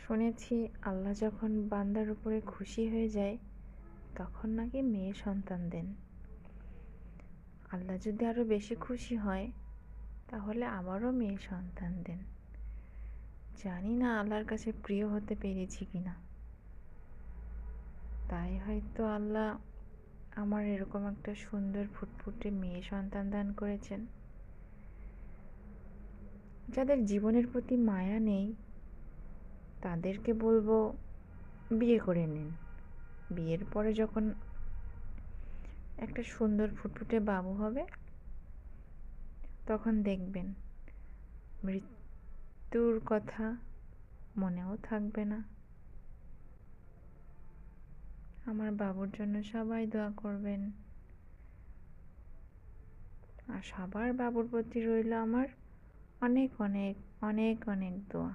শুনেছি আল্লাহ যখন বান্দার উপরে খুশি হয়ে যায় তখন নাকি মেয়ে সন্তান দেন। আল্লাহ যদি আরো বেশি খুশি হয় তাহলে আমারও মেয়ে সন্তান দেন। জানি না আল্লাহর কাছে প্রিয় হতে পেরেছি কিনা, তাই হয়তো আল্লাহ আমার এরকম একটা সুন্দর ফুটফুটে মেয়ে সন্তান দান করেছেন। যাদের জীবনের প্রতি মায়া নেই তাদেরকে বলবো বিয়ে করে নিন। বিয়ের পরে যখন একটা সুন্দর ফুটফুটে বাবু হবে তখন দেখবেন মৃত্যুর কথা মনেও থাকবে না। আমার বাবুর জন্য সবাই দোয়া করবেন, আর সবার বাবুর প্রতি রইল আমার অনেক অনেক অনেক অনেক দোয়া।